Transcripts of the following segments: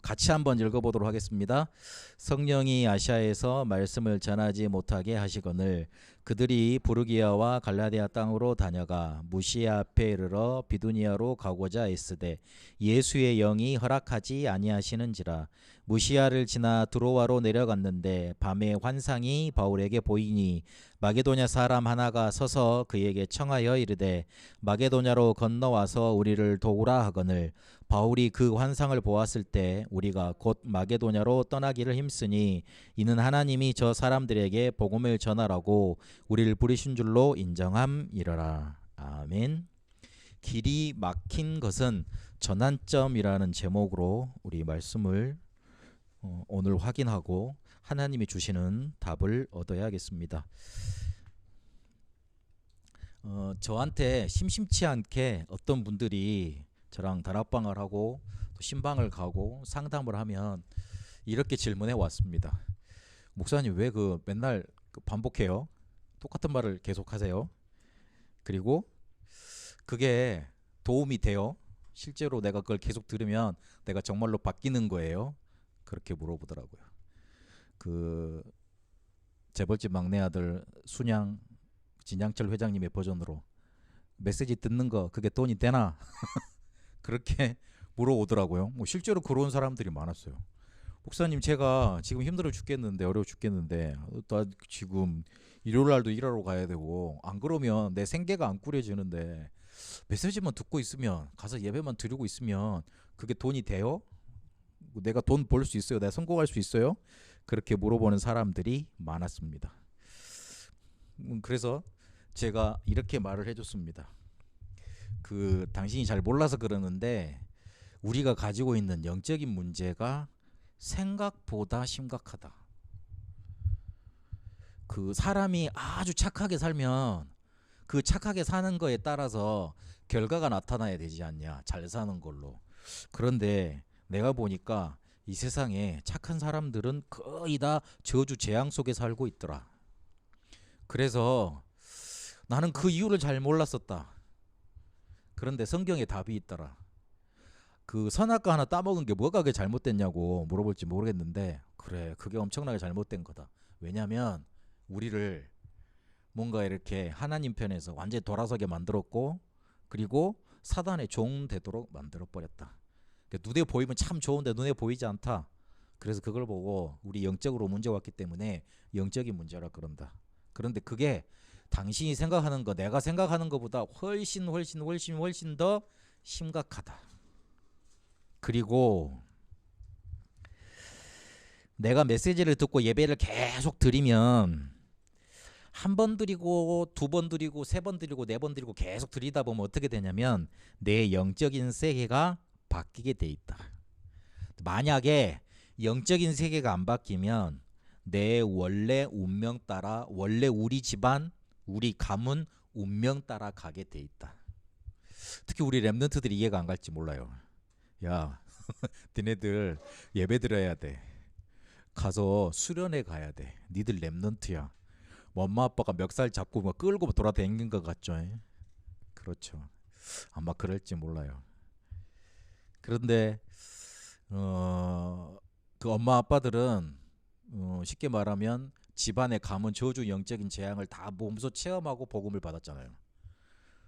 같이 한번 읽어보도록 하겠습니다. 성령이 아시아에서 말씀을 전하지 못하게 하시거늘 그들이 부르기아와 갈라디아 땅으로 다녀가 무시아 앞에 이르러 비두니아로 가고자 애쓰되 예수의 영이 허락하지 아니하시는지라. 무시아를 지나 드로아로 내려갔는데 밤에 환상이 바울에게 보이니 마게도냐 사람 하나가 서서 그에게 청하여 이르되 마게도냐로 건너와서 우리를 도우라 하거늘 바울이 그 환상을 보았을 때 우리가 곧 마게도냐로 떠나기를 힘쓰니 이는 하나님이 저 사람들에게 복음을 전하라고 우리를 부르신 줄로 인정함이러라. 아멘. 길이 막힌 것은 전환점이라는 제목으로 우리 말씀을 오늘 확인하고 하나님이 주시는 답을 얻어야겠습니다. 저한테 심심치 않게 어떤 분들이 저랑 다락방을 하고 또 신방을 가고 상담을 하면 이렇게 질문해 왔습니다. 목사님 왜 맨날 반복해요? 똑같은 말을 계속하세요? 그리고 그게 도움이 돼요? 실제로 내가 그걸 계속 들으면 내가 정말로 바뀌는 거예요? 그렇게 물어보더라고요. 재벌집 막내 아들 순양 진양철 회장님의 버전으로 메시지 듣는 거 그게 돈이 되나? 그렇게 물어오더라고요. 실제로 그런 사람들이 많았어요. 목사님 제가 지금 힘들어 죽겠는데 어려워 죽겠는데 나 지금 일요일 날도 일하러 가야 되고 안 그러면 내 생계가 안 꾸려지는데 메시지만 듣고 있으면 가서 예배만 드리고 있으면 그게 돈이 돼요? 내가 돈 벌 수 있어요? 내가 성공할 수 있어요? 그렇게 물어보는 사람들이 많았습니다. 그래서 제가 이렇게 말을 해줬습니다. 당신이 잘 몰라서 그러는데 우리가 가지고 있는 영적인 문제가 생각보다 심각하다. 사람이 아주 착하게 살면 그 착하게 사는 거에 따라서 결과가 나타나야 되지 않냐. 잘 사는 걸로. 그런데 내가 보니까 이 세상에 착한 사람들은 거의 다 저주 재앙 속에 살고 있더라. 그래서 나는 그 이유를 잘 몰랐었다. 그런데 성경에 답이 있더라. 선악과 하나 따먹은 게 뭐가 그게 잘못됐냐고 물어볼지 모르겠는데 그래 그게 엄청나게 잘못된 거다. 왜냐하면 우리를 뭔가 이렇게 하나님 편에서 완전히 돌아서게 만들었고 그리고 사단의 종 되도록 만들어버렸다. 눈에 보이면 참 좋은데 눈에 보이지 않다. 그래서 그걸 보고 우리 영적으로 문제가 왔기 때문에 영적인 문제라 그런다. 그런데 그게 당신이 생각하는 거 내가 생각하는 것보다 훨씬 더 심각하다. 그리고 내가 메시지를 듣고 예배를 계속 드리면 한 번 드리고 두 번 드리고 세 번 드리고 네 번 드리고 계속 드리다 보면 어떻게 되냐면 내 영적인 세계가 바뀌게 돼 있다. 만약에 영적인 세계가 안 바뀌면 내 원래 운명 따라 원래 우리 집안 우리 가문 운명 따라 가게 돼 있다. 특히 우리 랩런트들이 이해가 안 갈지 몰라요. 야 니네들 예배 드려야 돼. 가서 수련회 가야 돼. 니들 랩런트야. 뭐 엄마 아빠가 멱살 잡고 뭐 끌고 돌아다니는 것 같죠? 그렇죠. 아마 그럴지 몰라요. 그런데 그 엄마 아빠들은 쉽게 말하면 집안에 가문 저주 영적인 재앙을 다 몸소 체험하고 복음을 받았잖아요.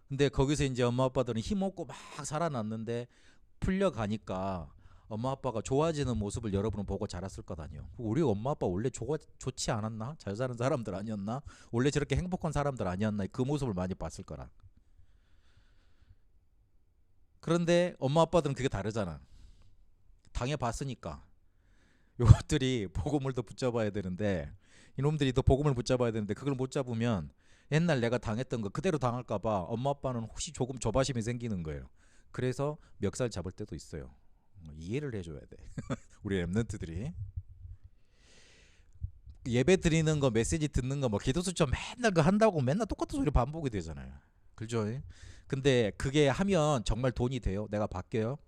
근데 거기서 이제 엄마 아빠들은 힘없고 막 살아났는데 풀려가니까 엄마 아빠가 좋아지는 모습을 여러분은 보고 자랐을 것 아니에요. 우리 엄마 아빠 원래 좋지 않았나? 잘 사는 사람들 아니었나? 원래 저렇게 행복한 사람들 아니었나? 그 모습을 많이 봤을 거라. 그런데 엄마 아빠들은 그게 다르잖아. 당해봤으니까 이것들이 복음을 더 붙잡아야 되는데 이놈들이 더 복음을 붙잡아야 되는데 그걸 못 잡으면 옛날 내가 당했던 거 그대로 당할까 봐 엄마 아빠는 혹시 조금 조바심이 생기는 거예요. 그래서 멱살 잡을 때도 있어요. 이해를 해줘야 돼. 우리 랩런트들이 예배 드리는 거 메시지 듣는 거 뭐 기도수첩 맨날 그 한다고 맨날 똑같은 소리 반복이 되잖아요. 그죠? 근데 그게 하면 정말 돈이 돼요? 내가 바뀌어요?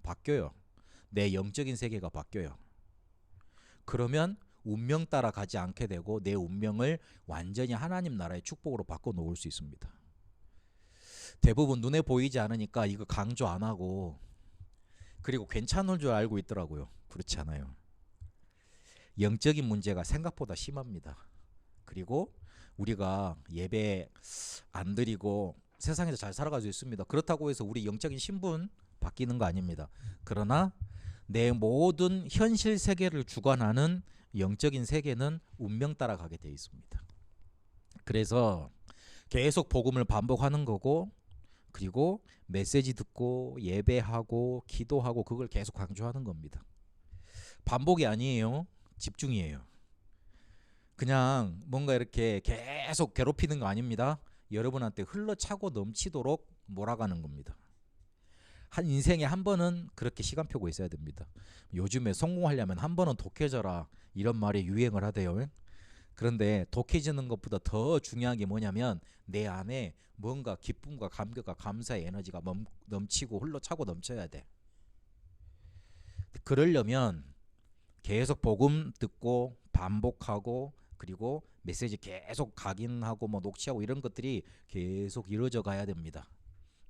바뀌어요. 내 영적인 세계가 바뀌어요. 그러면 운명 따라 가지 않게 되고 내 운명을 완전히 하나님 나라의 축복으로 바꿔놓을 수 있습니다. 대부분 눈에 보이지 않으니까 이거 강조 안 하고 그리고 괜찮은 줄 알고 있더라고요. 그렇지 않아요. 영적인 문제가 생각보다 심합니다. 그리고 우리가 예배 안 드리고 세상에서 잘 살아가고 있습니다. 그렇다고 해서 우리 영적인 신분 바뀌는 거 아닙니다. 그러나 내 모든 현실 세계를 주관하는 영적인 세계는 운명 따라가게 되어 있습니다. 그래서 계속 복음을 반복하는 거고, 그리고 메시지 듣고 예배하고 기도하고 그걸 계속 강조하는 겁니다. 반복이 아니에요. 집중이에요. 그냥 뭔가 이렇게 계속 괴롭히는 거 아닙니다. 여러분한테 흘러차고 넘치도록 몰아가는 겁니다. 한 인생에 한 번은 그렇게 시간표가 있어야 됩니다. 요즘에 성공하려면 한 번은 독해져라 이런 말이 유행을 하대요. 그런데 독해지는 것보다 더 중요한 게 뭐냐면 내 안에 뭔가 기쁨과 감격과 감사의 에너지가 넘치고 흘러차고 넘쳐야 돼. 그러려면 계속 복음 듣고 반복하고 그리고 메시지 계속 각인하고 녹취하고 이런 것들이 계속 이루어져 가야 됩니다.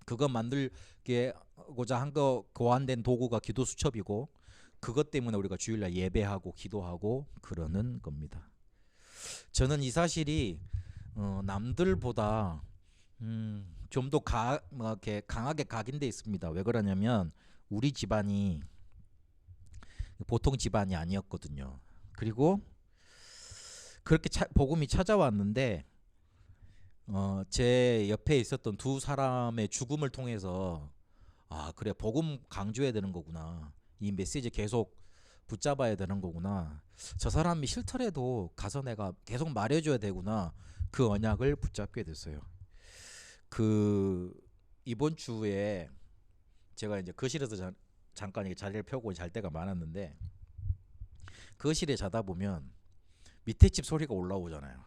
그거 만들고자 한 거 고안된 도구가 기도 수첩이고, 그것 때문에 우리가 주일날 예배하고 기도하고 그러는 겁니다. 저는 이 사실이 남들보다 좀 더 이렇게 강하게 각인돼 있습니다. 왜 그러냐면 우리 집안이 보통 집안이 아니었거든요. 그리고 그렇게 복음이 찾아왔는데 제 옆에 있었던 두 사람의 죽음을 통해서 그래, 복음 강조해야 되는 거구나, 이 메시지 계속 붙잡아야 되는 거구나, 저 사람이 싫더라도 가서 내가 계속 말해줘야 되구나, 그 언약을 붙잡게 됐어요. 이번 주에 제가 이제 거실에서 잠깐 자리를 펴고 잘 때가 많았는데, 거실에 자다 보면 밑에 집 소리가 올라오잖아요.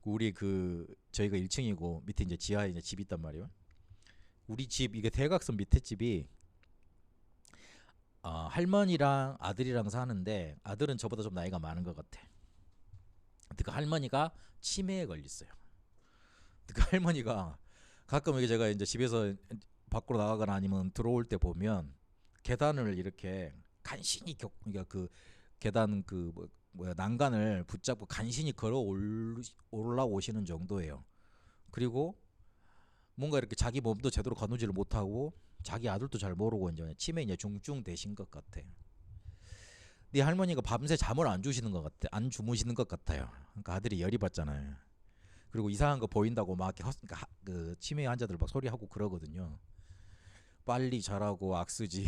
우리 저희가 1층이고 밑에 이제 지하에 이제 집이 있단 말이에요. 우리 집 이게 대각선 밑에 집이 할머니랑 아들이랑 사는데, 아들은 저보다 좀 나이가 많은 것 같아. 그 할머니가 치매에 걸렸어요. 그 할머니가 가끔 이게 제가 이제 집에서 밖으로 나가거나 아니면 들어올 때 보면 계단을 이렇게 간신히 그러니까 그 계단 난간을 붙잡고 간신히 걸어 올라오시는 정도예요. 그리고 뭔가 이렇게 자기 몸도 제대로 가누지를 못하고 자기 아들도 잘 모르고 이제 치매 이제 중증 되신 것 같아. 네 할머니가 밤새 잠을 안 주무시는 것 같아요. 그러니까 아들이 열이 받잖아요. 그리고 이상한 거 보인다고 막 그러니까 그 치매 환자들 막 소리하고 그러거든요. 빨리 자라고 악쓰지.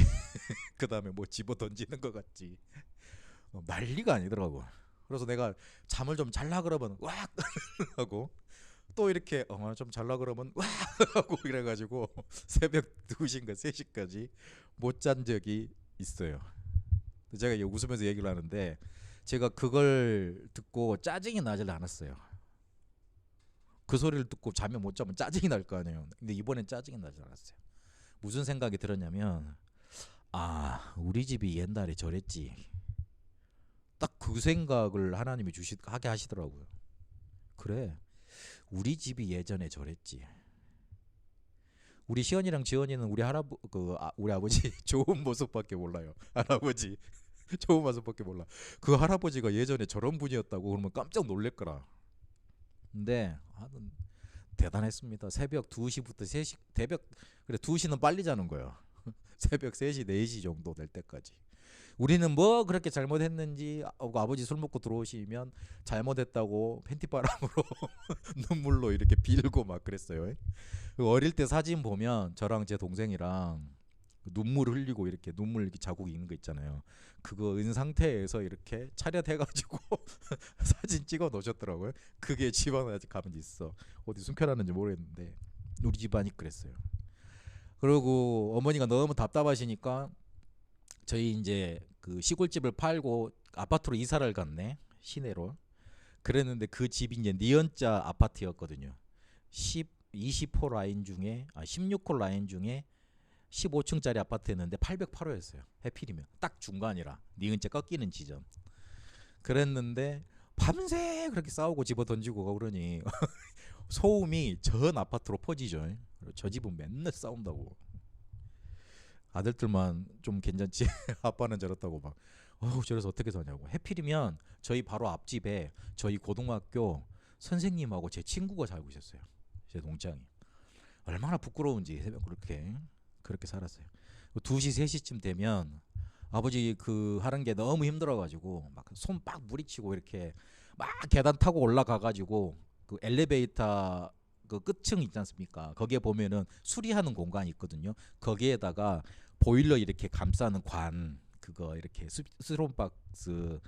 그 다음에 뭐 집어 던지는 것 같지. 난리가 아니더라고. 그래서 내가 잠을 좀 잘라 그러면 왁 하고, 또 이렇게 좀 잘라 그러면 왁 하고 이래가지고 새벽 2시인가 3시까지 못 잔 적이 있어요. 제가 웃으면서 얘기를 하는데, 제가 그걸 듣고 짜증이 나질 않았어요. 그 소리를 듣고 잠이 못 자면 짜증이 날 거 아니에요. 근데 이번엔 짜증이 나질 않았어요. 무슨 생각이 들었냐면, 우리 집이 옛날에 저랬지. 딱 그 생각을 하나님이 하게 하시더라고요. 그래, 우리 집이 예전에 저랬지. 우리 시연이랑 지연이는 우리 아버지 좋은 모습밖에 몰라요. 할아버지 좋은 모습밖에 몰라. 그 할아버지가 예전에 저런 분이었다고 그러면 깜짝 놀랄 거라. 근데 대단했습니다. 새벽 2시부터 3시, 그래 2시는 빨리 자는 거예요. 새벽 3시, 4시 정도 될 때까지. 우리는 뭐 그렇게 잘못했는지 아버지 술 먹고 들어오시면 잘못했다고 팬티바람으로 눈물로 이렇게 빌고 막 그랬어요. 어릴 때 사진 보면 저랑 제 동생이랑 눈물 흘리고 이렇게 눈물 이렇게 자국이 있는 거 있잖아요. 그거 은 상태에서 이렇게 차렷해가지고 사진 찍어 놓으셨더라고요. 그게 집안에 아직 가면 있어. 어디 숨겨놨는지 모르겠는데 우리 집안이 그랬어요. 그리고 어머니가 너무 답답하시니까 저희 이제 그 시골집을 팔고 아파트로 이사를 갔네, 시내로. 그랬는데 그 집이 이제 니은자 아파트였거든요. 20호 라인 중에 16호 라인 중에 15층짜리 아파트였는데 808호였어요. 해필이면 딱 중간이라 니은자 꺾이는 지점. 그랬는데 밤새 그렇게 싸우고 집어 던지고 그러니 소음이 전 아파트로 퍼지죠. 저 집은 맨날 싸운다고. 아들들만 좀 괜찮지 아빠는 저렇다고 막 저래서 어떻게 사냐고. 해필이면 저희 바로 앞집에 저희 고등학교 선생님하고 제 친구가 살고 있었어요. 제 동창이. 얼마나 부끄러운지 새벽 그렇게 살았어요. 2시 3시쯤 되면 아버지 그 하는 게 너무 힘들어가지고 막 손 빡 무리치고 이렇게 막 계단 타고 올라가가지고 그 엘리베이터 그 끝층 있지 않습니까? 거기에 보면은 수리하는 공간이 있거든요. 거기에다가 보일러 이렇게 감싸는 관 그거 이렇게 스티로폼 박스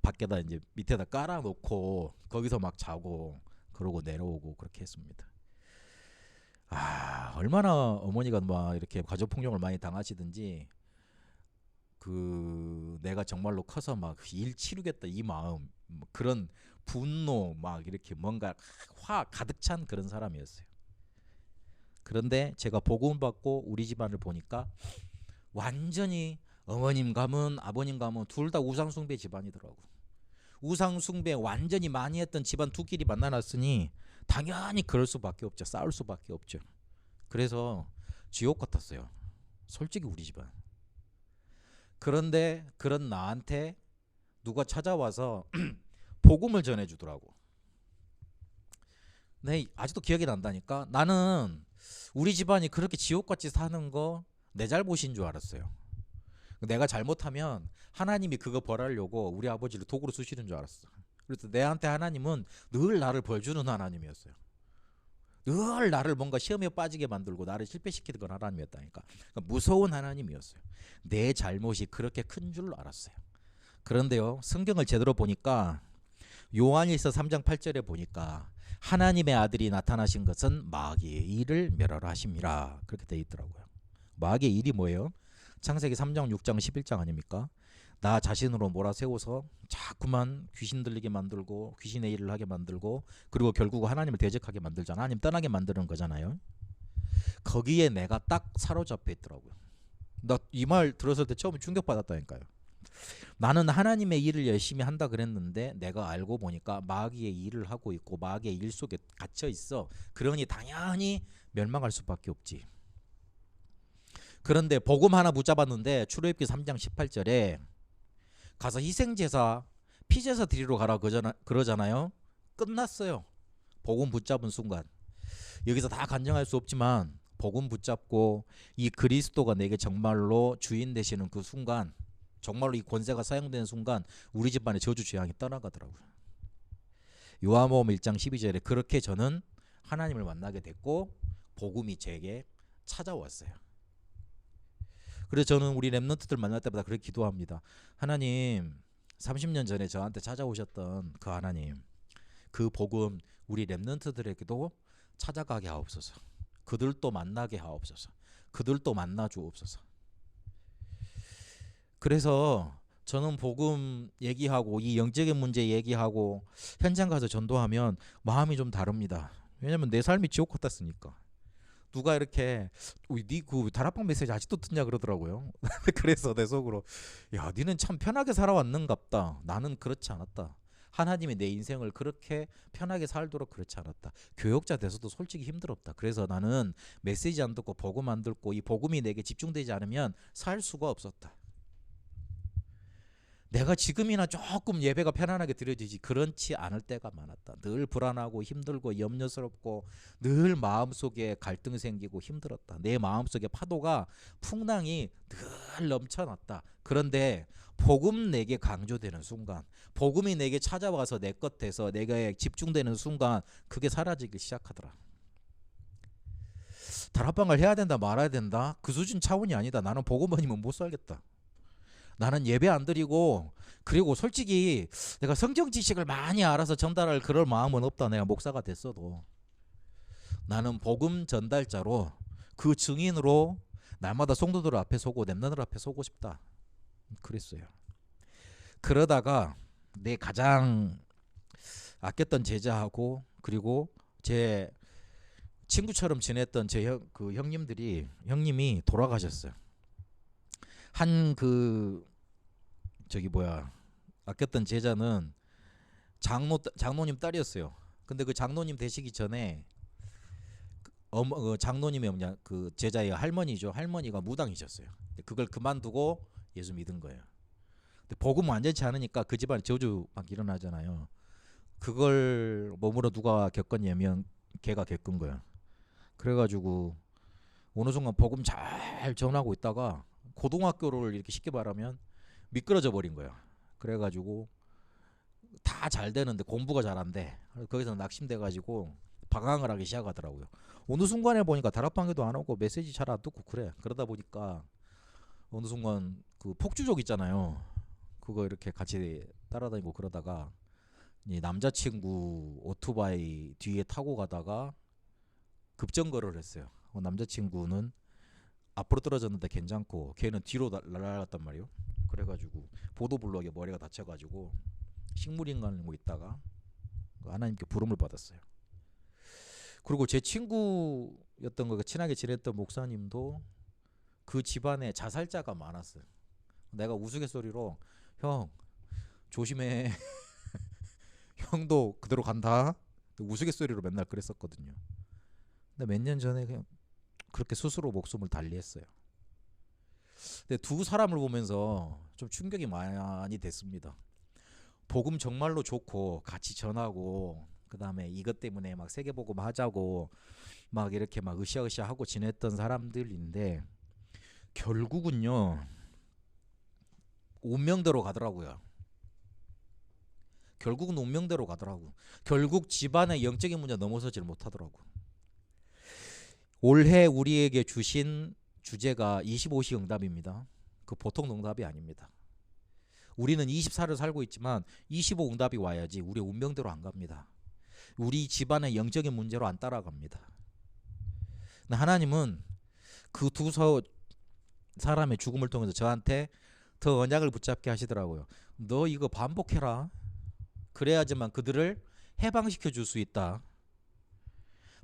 밖에다 이제 밑에다 깔아놓고 거기서 막 자고 그러고 내려오고 그렇게 했습니다. 얼마나 어머니가 막 이렇게 가족 폭력을 많이 당하시든지 그 내가 정말로 커서 막 일 치르겠다 이 마음 뭐 그런 분노 막 이렇게 뭔가 화 가득 찬 그런 사람이었어요. 그런데 제가 복음 받고 우리 집안을 보니까 완전히 어머님 가문 아버님 가문 둘 다 우상숭배 집안이더라고. 우상숭배 완전히 많이 했던 집안 두 끼리 만나놨으니 당연히 그럴 수밖에 없죠. 싸울 수밖에 없죠. 그래서 지옥 같았어요. 솔직히 우리 집안. 그런데 그런 나한테 누가 찾아와서 복음을 전해주더라고. 네, 아직도 기억이 난다니까. 나는 우리 집안이 그렇게 지옥같이 사는 거 내 잘못인 줄 알았어요. 내가 잘못하면 하나님이 그거 벌하려고 우리 아버지를 도구로 쓰시는 줄 알았어. 그래서 내한테 하나님은 늘 나를 벌주는 하나님이었어요. 늘 나를 뭔가 시험에 빠지게 만들고 나를 실패시키는 건 하나님이었다니까. 그러니까 무서운 하나님이었어요. 내 잘못이 그렇게 큰 줄 알았어요. 그런데요, 성경을 제대로 보니까 요한일서 3장 8절에 보니까 하나님의 아들이 나타나신 것은 마귀의 일을 멸하라 하심이라 그렇게 되어 있더라고요. 마귀의 일이 뭐예요? 창세기 3장 6장 11장 아닙니까? 나 자신으로 몰아세워서 자꾸만 귀신 들리게 만들고 귀신의 일을 하게 만들고 그리고 결국 하나님을 대적하게 만들잖아. 하나님 떠나게 만드는 거잖아요. 거기에 내가 딱 사로잡혀 있더라고요. 나 이 말 들었을 때 처음에 충격받았다니까요. 나는 하나님의 일을 열심히 한다 그랬는데 내가 알고 보니까 마귀의 일을 하고 있고 마귀의 일 속에 갇혀 있어. 그러니 당연히 멸망할 수밖에 없지. 그런데 복음 하나 붙잡았는데 출애굽기 3장 18절에 가서 희생제사 피제사 드리러 가라 그러잖아요. 끝났어요. 복음 붙잡은 순간. 여기서 다 간증할 수 없지만 복음 붙잡고 이 그리스도가 내게 정말로 주인 되시는 그 순간, 정말로 이 권세가 사용되는 순간 우리 집안의 저주 재앙이 떠나가더라고요. 요한복음 1장 12절에 그렇게 저는 하나님을 만나게 됐고 복음이 제게 찾아왔어요. 그래서 저는 우리 렘넌트들 만날 때마다 그렇게 기도합니다. 하나님, 30년 전에 저한테 찾아오셨던 그 하나님, 그 복음 우리 렘넌트들에게도 찾아가게 하옵소서. 그들도 만나게 하옵소서. 그들도 만나 주옵소서. 그래서 저는 복음 얘기하고 이 영적인 문제 얘기하고 현장 가서 전도하면 마음이 좀 다릅니다. 왜냐면 내 삶이 지옥 같았으니까. 누가 이렇게 니 그 다락방 메시지 아직도 듣냐 그러더라고요. 그래서 내 속으로 야 니는 참 편하게 살아왔는갑다. 나는 그렇지 않았다. 하나님이 내 인생을 그렇게 편하게 살도록 그렇지 않았다. 교역자 돼서도 솔직히 힘들었다. 그래서 나는 메시지 안 듣고 복음 안 듣고 이 복음이 내게 집중되지 않으면 살 수가 없었다. 내가 지금이나 조금 예배가 편안하게 드려지지 그렇지 않을 때가 많았다. 늘 불안하고 힘들고 염려스럽고 늘 마음속에 갈등이 생기고 힘들었다. 내 마음속에 파도가 풍랑이 늘 넘쳐났다. 그런데 복음 내게 강조되는 순간, 복음이 내게 찾아와서 내 것 돼서 내가 집중되는 순간 그게 사라지기 시작하더라. 다락방을 해야 된다 말아야 된다 그 수준 차원이 아니다. 나는 복음 아니면 못 살겠다. 나는 예배 안 드리고 그리고 솔직히 내가 성경 지식을 많이 알아서 전달할 그럴 마음은 없다. 내가 목사가 됐어도 나는 복음 전달자로 그 증인으로 날마다 성도들 앞에 서고 렘넌트 앞에 서고 싶다. 그랬어요. 그러다가 내 가장 아꼈던 제자하고 그리고 제 친구처럼 지냈던 제 그 형님이 돌아가셨어요. 한 그 아꼈던 제자는 장로님 딸이었어요. 근데 그 장로님 되시기 전에 장로님의 뭐냐 그 제자의 할머니죠. 할머니가 무당이셨어요. 그걸 그만두고 예수 믿은 거예요. 근데 복음 완전치 않으니까 그 집안에 저주 막 일어나잖아요. 그걸 몸으로 누가 겪었냐면 걔가 겪은 거야. 그래가지고 어느 순간 복음 잘 전하고 있다가 고등학교를 이렇게 쉽게 말하면 미끄러져 버린 거야. 그래가지고 다 잘 되는데 공부가 잘 안 돼. 거기서 낙심돼가지고 방황을 하기 시작하더라고요. 어느 순간에 보니까 다락방에도 안 오고 메시지 잘 안 듣고 그래. 그러다 보니까 어느 순간 그 폭주족 있잖아요. 그거 이렇게 같이 따라다니고 그러다가 이 남자친구 오토바이 뒤에 타고 가다가 급정거를 했어요. 남자친구는 앞으로 떨어졌는데 괜찮고 걔는 뒤로 날아갔단 말이에요. 그래가지고 보도블록에 머리가 다쳐가지고 식물인간으로 있다가 하나님께 부름을 받았어요. 그리고 제 친구였던 거 친하게 지냈던 목사님도 그 집안에 자살자가 많았어요. 내가 우스갯소리로 형 조심해 형도 그대로 간다 우스갯소리로 맨날 그랬었거든요. 근데 몇 년 전에 그냥 그렇게 스스로 목숨을 달리했어요. 근데 두 사람을 보면서 좀 충격이 많이 됐습니다. 복음 정말로 좋고 같이 전하고 그 다음에 이것 때문에 막 세계복음 하자고 막 이렇게 막 으쌰으쌰 하고 지냈던 사람들인데 결국은요 운명대로 가더라고요. 결국은 운명대로 가더라고. 결국 집안의 영적인 문제 넘어서질 못하더라고. 올해 우리에게 주신 주제가 25시 응답입니다. 그 보통 응답이 아닙니다. 우리는 24를 살고 있지만 25 응답이 와야지 우리 운명대로 안 갑니다. 우리 집안의 영적인 문제로 안 따라갑니다. 하나님은 그 두 사람의 죽음을 통해서 저한테 더 언약을 붙잡게 하시더라고요. 너 이거 반복해라. 그래야지만 그들을 해방시켜 줄 수 있다.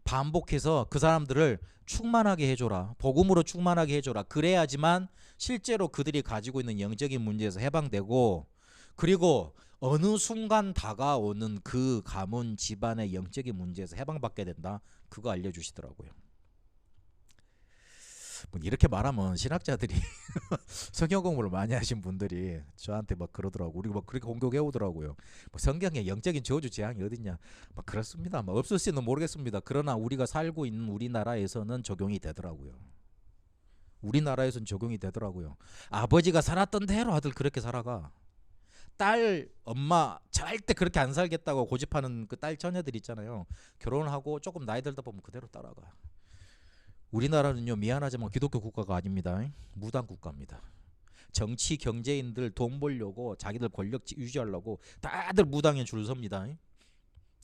반복해서 그 사람들을 충만하게 해줘라. 복음으로 충만하게 해줘라. 그래야지만 실제로 그들이 가지고 있는 영적인 문제에서 해방되고 그리고 어느 순간 다가오는 그 가문 집안의 영적인 문제에서 해방받게 된다. 그거 알려주시더라고요. 이렇게 말하면 신학자들이 성경 공부를 많이 하신 분들이 저한테 막 그러더라고. 우리 막 그렇게 공격해 오더라고요. 성경에 영적인 저주 재앙이 어딨냐. 막 그렇습니다. 막 없을지는 모르겠습니다. 그러나 우리가 살고 있는 우리나라에서는 적용이 되더라고요. 우리나라에서는 적용이 되더라고요. 아버지가 살았던 대로 아들 그렇게 살아가. 딸, 엄마 절대 그렇게 안 살겠다고 고집하는 그 딸 처녀들 있잖아요. 결혼하고 조금 나이 들다 보면 그대로 따라가. 우리나라는요 미안하지만 기독교 국가가 아닙니다. 무당 국가입니다. 정치 경제인들 돈 벌려고 자기들 권력 유지하려고 다들 무당에 줄 섭니다.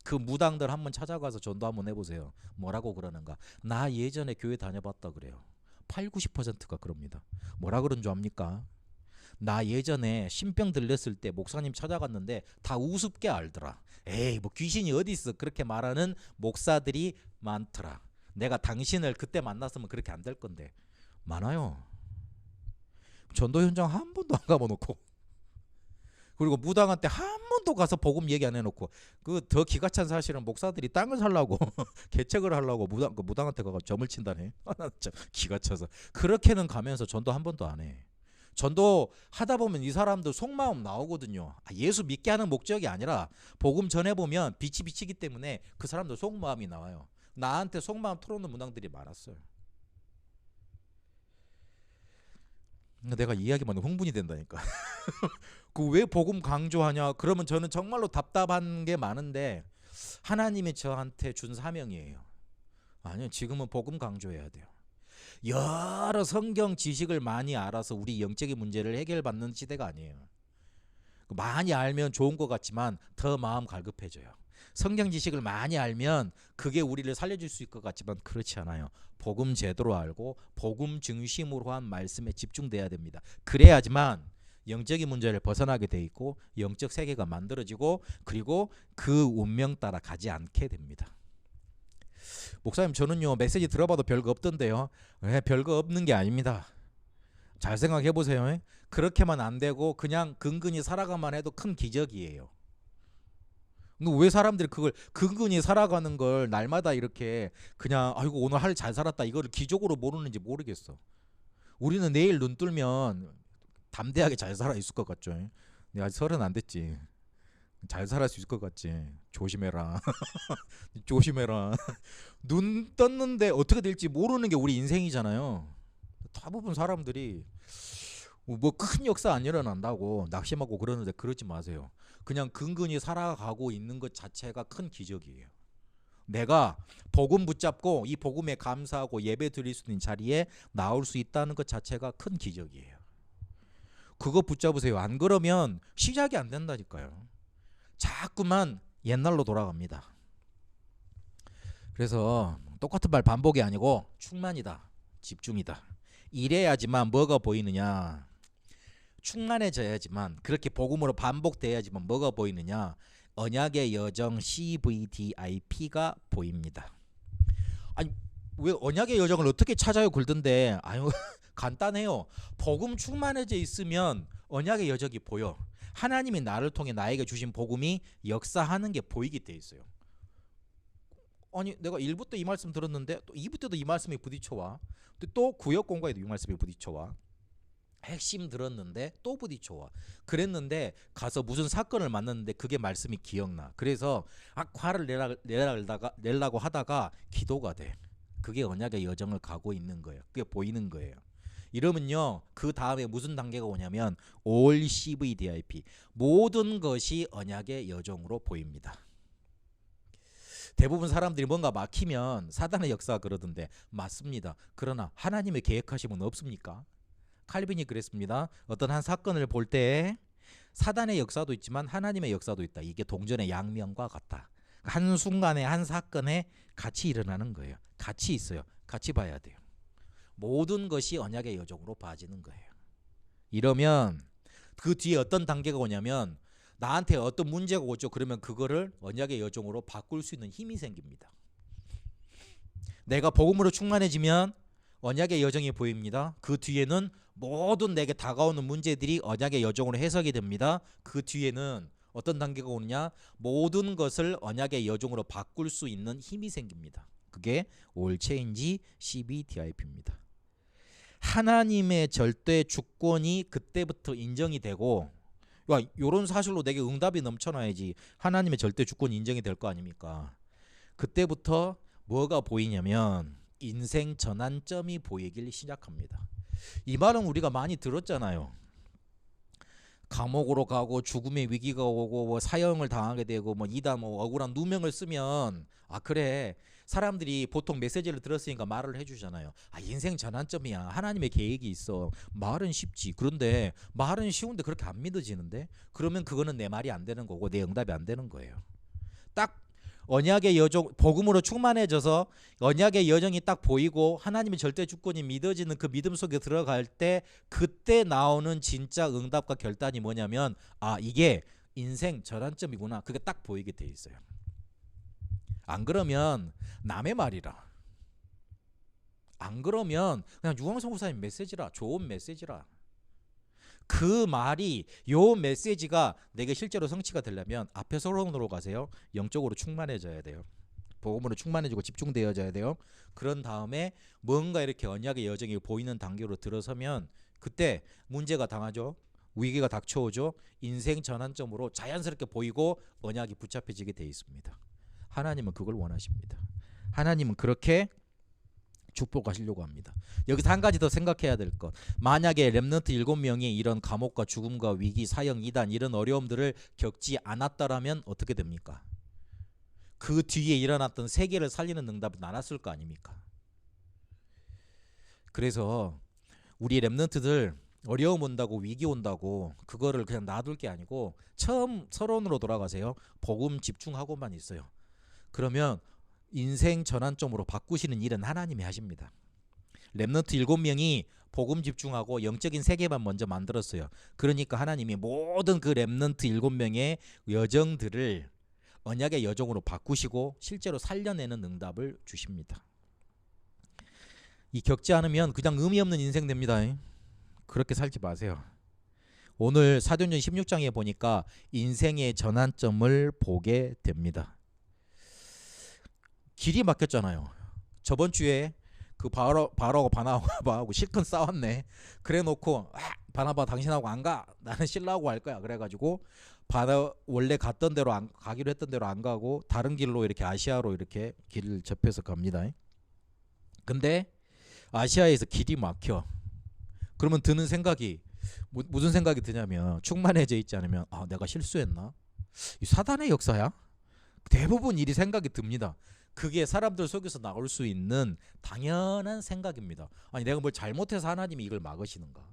그 무당들 한번 찾아가서 전도 한번 해보세요. 뭐라고 그러는가. 나 예전에 교회 다녀봤다 그래요. 80~90%가 그럽니다. 뭐라 그런 줄 압니까? 나 예전에 신병 들렸을 때 목사님 찾아갔는데 다 우습게 알더라. 에이 뭐 귀신이 어디 있어. 그렇게 말하는 목사들이 많더라. 내가 당신을 그때 만났으면 그렇게 안 될 건데. 많아요. 전도 현장 한 번도 안 가봐놓고 그리고 무당한테 한 번도 가서 복음 얘기 안 해놓고 그 더 기가 찬 사실은 목사들이 땅을 살라고 개척을 하려고 무당한테 가서 점을 친다네. 나 진짜 기가 차서 그렇게는 가면서 전도 한 번도 안 해. 전도 하다 보면 이 사람들 속마음 나오거든요. 예수 믿게 하는 목적이 아니라 복음 전해보면 빛이 비치기 때문에 그 사람들 속마음이 나와요. 나한테 속마음 털어놓는 문항들이 많았어요. 내가 이야기만 해도 흥분이 된다니까. 그 왜 복음 강조하냐? 그러면 저는 정말로 답답한 게 많은데 하나님이 저한테 준 사명이에요. 아니요, 지금은 복음 강조해야 돼요. 여러 성경 지식을 많이 알아서 우리 영적인 문제를 해결받는 시대가 아니에요. 많이 알면 좋은 것 같지만 더 마음 갈급해져요. 성경 지식을 많이 알면 그게 우리를 살려줄 수 있을 것 같지만 그렇지 않아요. 복음 제대로 알고 복음 중심으로 한 말씀에 집중돼야 됩니다. 그래야지만 영적인 문제를 벗어나게 돼 있고 영적 세계가 만들어지고 그리고 그 운명 따라 가지 않게 됩니다. 목사님 저는요 메시지 들어봐도 별거 없던데요. 별거 없는 게 아닙니다. 잘 생각해 보세요. 그렇게만 안 되고 그냥 근근히 살아가만 해도 큰 기적이에요. 왜 사람들이 그걸 근근히 살아가는 걸 날마다 이렇게 그냥 아이고 오늘 하루 잘 살았다 이거를 기적으로 모르는지 모르겠어. 우리는 내일 눈 뜨면 담대하게 잘 살아 있을 것 같죠. 내가 아직 30 안 됐지. 잘 살아 수 있을 것 같지. 조심해라. 조심해라. 눈 떴는데 어떻게 될지 모르는 게 우리 인생이잖아요. 대부분 사람들이 뭐 큰 역사 안 일어난다고 낙심하고 그러는데 그러지 마세요. 그냥 근근히 살아가고 있는 것 자체가 큰 기적이에요. 내가 복음 붙잡고 이 복음에 감사하고 예배 드릴 수 있는 자리에 나올 수 있다는 것 자체가 큰 기적이에요. 그거 붙잡으세요. 안 그러면 시작이 안 된다니까요. 자꾸만 옛날로 돌아갑니다. 그래서 똑같은 말 반복이 아니고 충만이다. 집중이다. 이래야지만 뭐가 보이느냐. 충만해져야지만 그렇게 복음으로 반복돼야지만 뭐가 보이느냐. 언약의 여정 CVDIP가 보입니다. 아니 왜 언약의 여정을 어떻게 찾아요 굴던데 아유 간단해요. 복음 충만해져 있으면 언약의 여정이 보여. 하나님이 나를 통해 나에게 주신 복음이 역사하는 게 보이게 돼 있어요. 아니 내가 1부 때 이 말씀 들었는데 또 2부 때도 이 말씀이 부딪혀와. 또 구역 공과에도 이 말씀이 부딪혀와. 핵심 들었는데 또 부딪혀와. 그랬는데 가서 무슨 사건을 만났는데 그게 말씀이 기억나. 그래서 화를 내려고 하다가 기도가 돼. 그게 언약의 여정을 가고 있는 거예요. 그게 보이는 거예요. 이러면요 그 다음에 무슨 단계가 오냐면 All CVDIP 모든 것이 언약의 여정으로 보입니다. 대부분 사람들이 뭔가 막히면 사단의 역사가 그러던데 맞습니다. 그러나 하나님의 계획하심은 없습니까? 칼빈이 그랬습니다. 어떤 한 사건을 볼 때 사단의 역사도 있지만 하나님의 역사도 있다. 이게 동전의 양면과 같다. 한순간에 한 사건에 같이 일어나는 거예요. 같이 있어요. 같이 봐야 돼요. 모든 것이 언약의 여정으로 봐지는 거예요. 이러면 그 뒤에 어떤 단계가 오냐면 나한테 어떤 문제가 오죠. 그러면 그거를 언약의 여정으로 바꿀 수 있는 힘이 생깁니다. 내가 복음으로 충만해지면 언약의 여정이 보입니다. 그 뒤에는 모든 내게 다가오는 문제들이 언약의 여정으로 해석이 됩니다. 그 뒤에는 어떤 단계가 오느냐? 모든 것을 언약의 여정으로 바꿀 수 있는 힘이 생깁니다. 그게 All Change CVDIP입니다. 하나님의 절대 주권이 그때부터 인정이 되고 이런 사실로 내게 응답이 넘쳐나야지 하나님의 절대 주권이 인정이 될 거 아닙니까? 그때부터 뭐가 보이냐면 인생 전환점이 보이기 시작합니다. 이 말은 우리가 많이 들었잖아요. 감옥으로 가고 죽음의 위기가 오고 뭐 사형을 당하게 되고 뭐 이단 뭐 억울한 누명을 쓰면 그래 사람들이 보통 메시지를 들었으니까 말을 해주잖아요. 인생 전환점이야. 하나님의 계획이 있어. 말은 쉽지. 그런데 말은 쉬운데 그렇게 안 믿어지는데 그러면 그거는 내 말이 안 되는 거고 내 응답이 안 되는 거예요. 딱 언약의 여정 복음으로 충만해져서 언약의 여정이 딱 보이고 하나님의 절대 주권이 믿어지는 그 믿음 속에 들어갈 때 그때 나오는 진짜 응답과 결단이 뭐냐면 이게 인생 전환점이구나. 그게 딱 보이게 돼 있어요. 안 그러면 남의 말이라. 안 그러면 그냥 유광석 목사님 메시지라. 좋은 메시지라. 그 말이 요 메시지가 내게 실제로 성취가 되려면 앞에 서론으로 가세요. 영적으로 충만해져야 돼요. 복음으로 충만해지고 집중되어져야 돼요. 그런 다음에 뭔가 이렇게 언약의 여정이 보이는 단계로 들어서면 그때 문제가 당하죠. 위기가 닥쳐오죠. 인생 전환점으로 자연스럽게 보이고 언약이 붙잡혀지게 돼 있습니다. 하나님은 그걸 원하십니다. 하나님은 그렇게 축복하시려고 합니다. 여기서 한 가지 더 생각해야 될 것. 만약에 렘넌트 7명이 이런 감옥과 죽음과 위기, 사형, 이단 이런 어려움들을 겪지 않았다라면 어떻게 됩니까? 그 뒤에 일어났던 세계를 살리는 응답은 나눴을 거 아닙니까? 그래서 우리 렘넌트들 어려움 온다고 위기 온다고 그거를 그냥 놔둘 게 아니고 처음 서론으로 돌아가세요. 복음 집중하고만 있어요. 그러면 인생 전환점으로 바꾸시는 일은 하나님이 하십니다. 렘넌트 7명이 복음 집중하고 영적인 세계만 먼저 만들었어요. 그러니까 하나님이 모든 그 렘넌트 7명의 여정들을 언약의 여정으로 바꾸시고 실제로 살려내는 응답을 주십니다. 이 겪지 않으면 그냥 의미 없는 인생 됩니다. 그렇게 살지 마세요. 오늘 사도행전 16장에 보니까 인생의 전환점을 보게 됩니다. 길이 막혔잖아요. 저번 주에 그 바로하고 바나바하고 실컷 싸웠네. 그래 놓고 바나바 당신하고 안 가. 나는 신라하고 갈 거야. 그래가지고 원래 갔던 대로 가기로 했던 대로 안 가고 다른 길로 이렇게 아시아로 이렇게 길을 접해서 갑니다. 근데 아시아에서 길이 막혀. 그러면 드는 생각이 무슨 생각이 드냐면 충만해져 있지 않으면 내가 실수했나? 이 사단의 역사야? 대부분 일이 생각이 듭니다. 그게 사람들 속에서 나올 수 있는 당연한 생각입니다. 아니 내가 뭘 잘못해서 하나님이 이걸 막으시는가?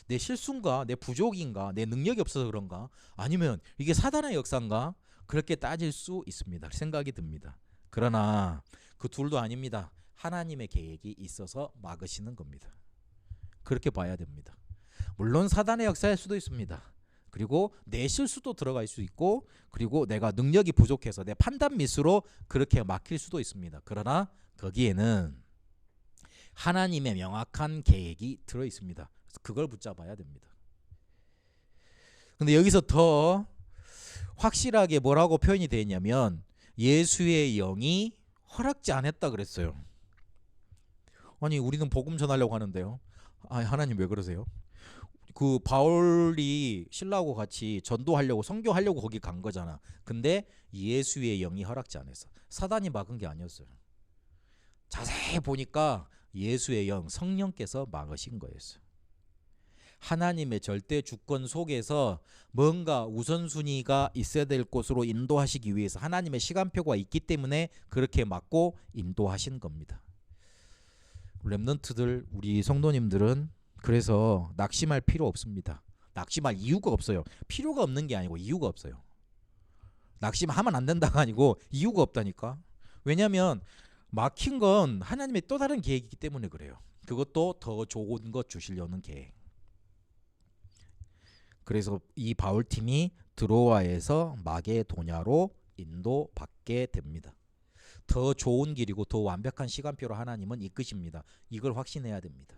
내 실수인가? 내 부족인가? 내 능력이 없어서 그런가? 아니면 이게 사단의 역사인가? 그렇게 따질 수 있습니다. 생각이 듭니다. 그러나 그 둘도 아닙니다. 하나님의 계획이 있어서 막으시는 겁니다. 그렇게 봐야 됩니다. 물론 사단의 역사일 수도 있습니다. 그리고 내 실수도 들어갈 수 있고 그리고 내가 능력이 부족해서 내 판단 미스로 그렇게 막힐 수도 있습니다. 그러나 거기에는 하나님의 명확한 계획이 들어 있습니다. 그래서 그걸 붙잡아야 됩니다. 근데 여기서 더 확실하게 뭐라고 표현이 되어 있냐면 예수의 영이 허락지 않았다 그랬어요. 아니 우리는 복음 전하려고 하는데요. 하나님 왜 그러세요? 그 바울이 신라하고 같이 전도하려고 선교하려고 거기 간 거잖아. 근데 예수의 영이 허락지 않았어. 사단이 막은 게 아니었어요. 자세히 보니까 예수의 영 성령께서 막으신 거였어요. 하나님의 절대 주권 속에서 뭔가 우선순위가 있어야 될 곳으로 인도하시기 위해서 하나님의 시간표가 있기 때문에 그렇게 막고 인도하신 겁니다. 렘넌트들 우리 성도님들은 그래서 낙심할 필요 없습니다. 낙심할 이유가 없어요. 필요가 없는 게 아니고 이유가 없어요. 낙심하면 안 된다가 아니고 이유가 없다니까. 왜냐하면 막힌 건 하나님의 또 다른 계획이기 때문에 그래요. 그것도 더 좋은 것 주시려는 계획. 그래서 이 바울팀이 드로아에서 마게도냐로 인도받게 됩니다. 더 좋은 길이고 더 완벽한 시간표로 하나님은 이끄십니다. 이걸 확신해야 됩니다.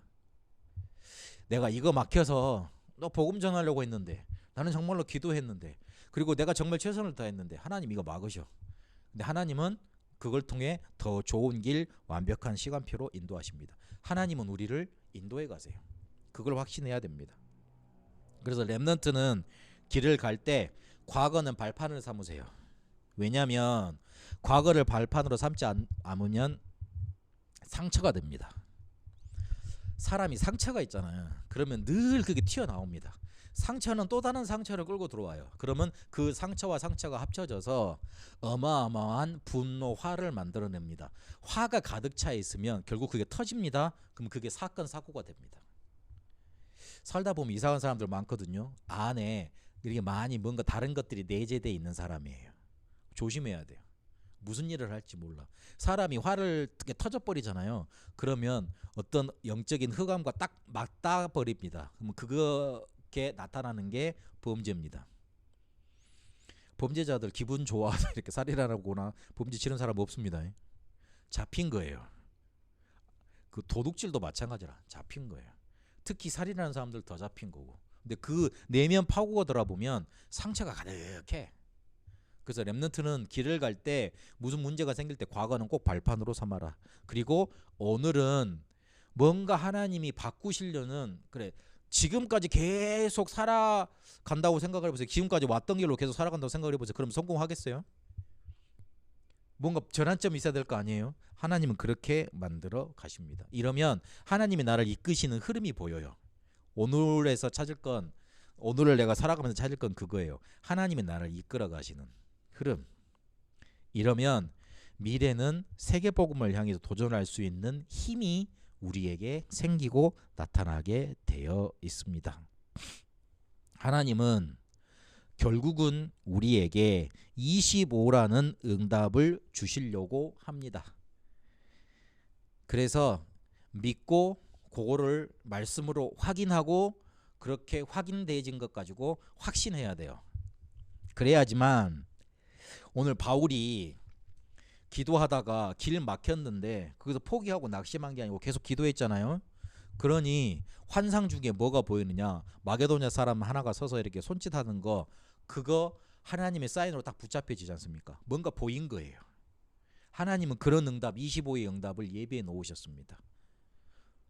내가 이거 막혀서 너 복음 전하려고 했는데 나는 정말로 기도했는데 그리고 내가 정말 최선을 다했는데 하나님 이거 막으셔. 근데 하나님은 그걸 통해 더 좋은 길 완벽한 시간표로 인도하십니다. 하나님은 우리를 인도해 가세요. 그걸 확신해야 됩니다. 그래서 렘넌트는 길을 갈 때 과거는 발판을 삼으세요. 왜냐하면 과거를 발판으로 삼지 않으면 상처가 됩니다. 사람이 상처가 있잖아요. 그러면 늘 그게 튀어나옵니다. 상처는 또 다른 상처를 끌고 들어와요. 그러면 그 상처와 상처가 합쳐져서 어마어마한 분노, 화를 만들어냅니다. 화가 가득 차 있으면 결국 그게 터집니다. 그럼 그게 사건, 사고가 됩니다. 살다 보면 이상한 사람들 많거든요. 안에 이렇게 많이 뭔가 다른 것들이 내재되어 있는 사람이에요. 조심해야 돼요. 무슨 일을 할지 몰라. 사람이 화를 터져버리잖아요. 그러면 어떤 영적인 흑암과 딱 맞닿아 버립니다. 그러면 그렇게 나타나는 게 범죄입니다. 범죄자들 기분 좋아서 이렇게 살인하거나 범죄 치는 사람 없습니다. 잡힌 거예요. 그 도둑질도 마찬가지라 잡힌 거예요. 특히 살인하는 사람들 더 잡힌 거고. 근데 그 내면 파고가 들어보면 상처가 가득해. 그래서 렘넌트는 길을 갈 때 무슨 문제가 생길 때 과거는 꼭 발판으로 삼아라. 그리고 오늘은 뭔가 하나님이 바꾸시려는 그래 지금까지 계속 살아간다고 생각을 해보세요. 지금까지 왔던 길로 계속 살아간다고 생각을 해보세요. 그럼 성공하겠어요? 뭔가 전환점이 있어야 될 거 아니에요? 하나님은 그렇게 만들어 가십니다. 이러면 하나님이 나를 이끄시는 흐름이 보여요. 오늘에서 찾을 건 오늘을 내가 살아가면서 찾을 건 그거예요. 하나님이 나를 이끌어 가시는 흐름. 이러면 미래는 세계복음을 향해서 도전할 수 있는 힘이 우리에게 생기고 나타나게 되어 있습니다. 하나님은 결국은 우리에게 25라는 응답을 주시려고 합니다. 그래서 믿고 그거를 말씀으로 확인하고 그렇게 확인되어진 것 가지고 확신해야 돼요. 그래야지만 오늘 바울이 기도하다가 길 막혔는데 거기서 포기하고 낙심한 게 아니고 계속 기도했잖아요. 그러니 환상 중에 뭐가 보이느냐? 마게도냐 사람 하나가 서서 이렇게 손짓하는 거, 그거 하나님의 사인으로 딱 붙잡혀지지 않습니까? 뭔가 보인 거예요. 하나님은 그런 응답, 25의 응답을 예비해 놓으셨습니다.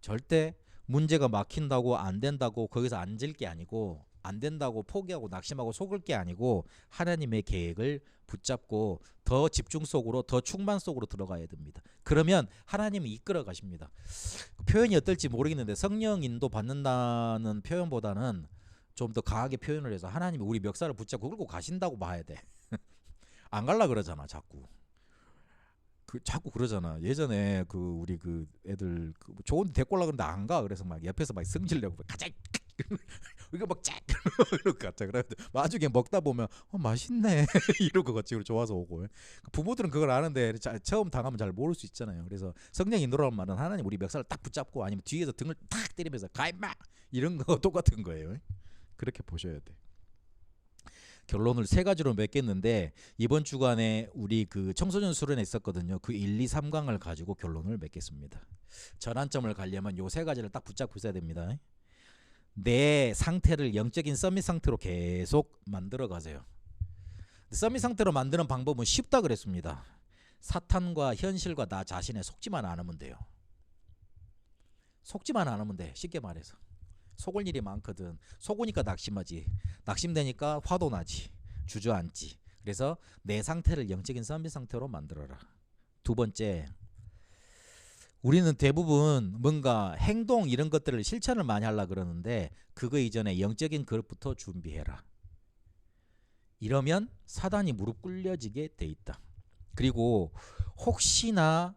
절대 문제가 막힌다고 안 된다고 거기서 앉을 게 아니고, 안 된다고 포기하고 낙심하고 속을 게 아니고, 하나님의 계획을 붙잡고 더 집중 속으로, 더 충만 속으로 들어가야 됩니다. 그러면 하나님이 이끌어 가십니다. 표현이 어떨지 모르겠는데 성령 인도 받는다는 표현보다는 좀 더 강하게 표현을 해서 하나님이 우리 멱살을 붙잡고 끌고 가신다고 봐야 돼. 안 갈라 그러잖아 자꾸. 자꾸 그러잖아. 예전에 우리 애들 좋은데 데리고 올라 그러는데 안 가. 그래서 막 옆에서 막 승질내고 가자. 이거 막 쫙 이러고 가자. 그래 나중에 먹다 보면 맛있네 이러고 같이 좋아서 오고. 부모들은 그걸 아는데 처음 당하면 잘 모를 수 있잖아요. 그래서 성령 인도라는 말은 하나님 우리 멱살을 딱 붙잡고, 아니면 뒤에서 등을 탁 때리면서 가 임마 이런 거 똑같은 거예요. 그렇게 보셔야 돼. 결론을 세 가지로 맺겠는데, 이번 주간에 우리 청소년 수련회 있었거든요. 1, 2, 3강을 가지고 결론을 맺겠습니다. 전환점을 가려면 요 세 가지를 딱 붙잡고 있어야 됩니다. 내 상태를 영적인 서밋 상태로 계속 만들어 가세요. 서밋 상태로 만드는 방법은 쉽다 그랬습니다. 사탄과 현실과 나 자신에 속지만 않으면 돼요. 속지만 않으면 돼. 쉽게 말해서. 속을 일이 많거든. 속으니까 낙심하지. 낙심되니까 화도 나지. 주저앉지. 그래서 내 상태를 영적인 서밋 상태로 만들어라. 두 번째, 우리는 대부분 뭔가 행동 이런 것들을 실천을 많이 하려고 그러는데, 그거 이전에 영적인 그릇부터 준비해라. 이러면 사단이 무릎 꿇려지게 돼 있다. 그리고 혹시나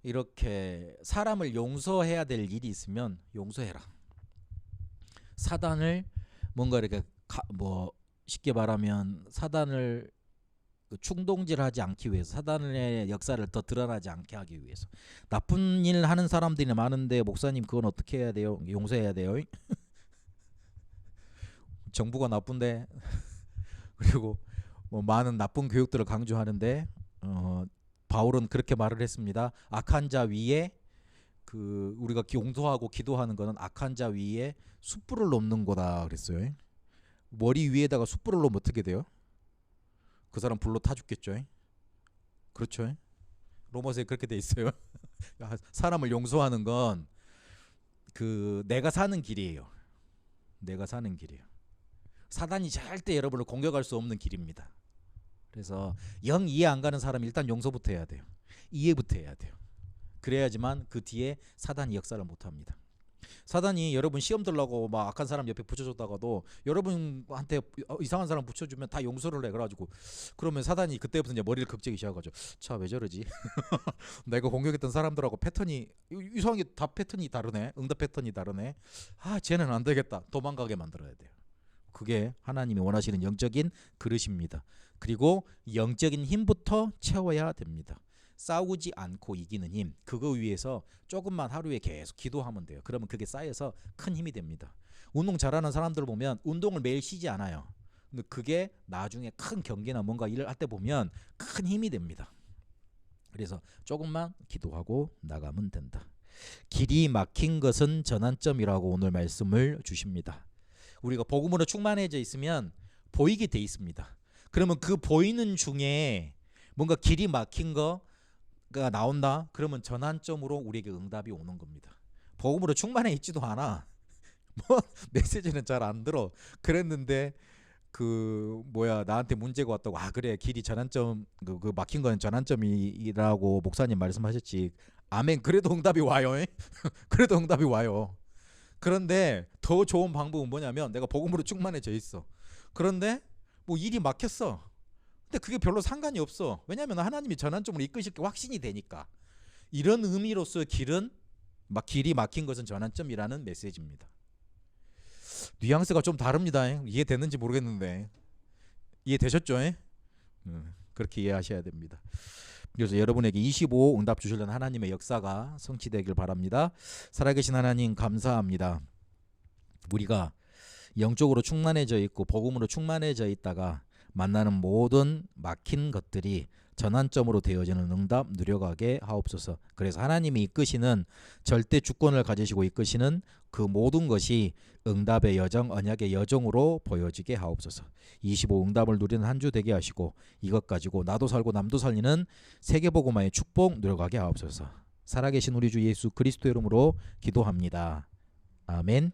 이렇게 사람을 용서해야 될 일이 있으면 용서해라. 사단을 뭔가 이렇게 쉽게 말하면 사단을 충동질하지 않기 위해서, 사단의 역사를 더 드러나지 않게 하기 위해서. 나쁜 일 하는 사람들이 많은데 목사님 그건 어떻게 해야 돼요? 용서해야 돼요? 정부가 나쁜데 그리고 많은 나쁜 교육들을 강조하는데 바울은 그렇게 말을 했습니다. 악한 자 위에 우리가 용서하고 기도하는 거는 악한 자 위에 숯불을 놓는 거다 그랬어요. 머리 위에다가 숯불을 놓으면 어떻게 돼요? 그 사람 불로 타 죽겠죠. 그렇죠. 로마서에 그렇게 돼 있어요. 사람을 용서하는 건 내가 사는 길이에요. 내가 사는 길이에요. 사단이 절대 여러분을 공격할 수 없는 길입니다. 그래서 영 이해 안 가는 사람이 일단 용서부터 해야 돼요. 이해부터 해야 돼요. 그래야지만 그 뒤에 사단이 역사를 못합니다. 사단이 여러분 시험 들라고 막 악한 사람 옆에 붙여줬다가도 여러분한테 이상한 사람 붙여주면 다 용서를 해. 그래가지고 그러면 사단이 그때부터 이제 머리를 극적이 시작하죠. 자, 왜 저러지? 내가 공격했던 사람들하고 패턴이 이상하게 다 패턴이 다르네. 응답 패턴이 다르네. 쟤는 안 되겠다. 도망가게 만들어야 돼요. 그게 하나님이 원하시는 영적인 그릇입니다. 그리고 영적인 힘부터 채워야 됩니다. 싸우지 않고 이기는 힘, 그거 위해서 조금만 하루에 계속 기도하면 돼요. 그러면 그게 쌓여서 큰 힘이 됩니다. 운동 잘하는 사람들 보면 운동을 매일 쉬지 않아요. 근데 그게 나중에 큰 경기나 뭔가 일을 할 때 보면 큰 힘이 됩니다. 그래서 조금만 기도하고 나가면 된다. 길이 막힌 것은 전환점이라고 오늘 말씀을 주십니다. 우리가 복음으로 충만해져 있으면 보이게 돼 있습니다. 그러면 그 보이는 중에 뭔가 길이 막힌 거가 나온다. 그러면 전환점으로 우리에게 응답이 오는 겁니다. 복음으로 충만해 있지도 않아. 메시지는 잘 안 들어. 그랬는데 나한테 문제가 왔다고. 그래, 길이 전환점, 그 막힌 건 전환점이라고 목사님 말씀하셨지. 아멘. 그래도 응답이 와요. 그래도 응답이 와요. 그런데 더 좋은 방법은 뭐냐면, 내가 복음으로 충만해져 있어. 그런데 일이 막혔어. 근데 그게 별로 상관이 없어. 왜냐하면 하나님이 전환점으로 이끄실 게 확신이 되니까. 이런 의미로서 길이 막힌 것은 전환점이라는 메시지입니다. 뉘앙스가 좀 다릅니다. 이해됐는지 모르겠는데 이해되셨죠? 그렇게 이해하셔야 됩니다. 그래서 여러분에게 25 응답 주시려는 하나님의 역사가 성취되길 바랍니다. 살아계신 하나님 감사합니다. 우리가 영적으로 충만해져 있고 복음으로 충만해져 있다가 만나는 모든 막힌 것들이 전환점으로 되어지는 응답 누려가게 하옵소서. 그래서 하나님이 이끄시는 절대 주권을 가지시고 이끄시는 그 모든 것이 응답의 여정, 언약의 여정으로 보여지게 하옵소서. 25 응답을 누리는 한 주 되게 하시고 이것 가지고 나도 살고 남도 살리는 세계복음화의 축복 누려가게 하옵소서. 살아계신 우리 주 예수 그리스도 이름으로 기도합니다. 아멘.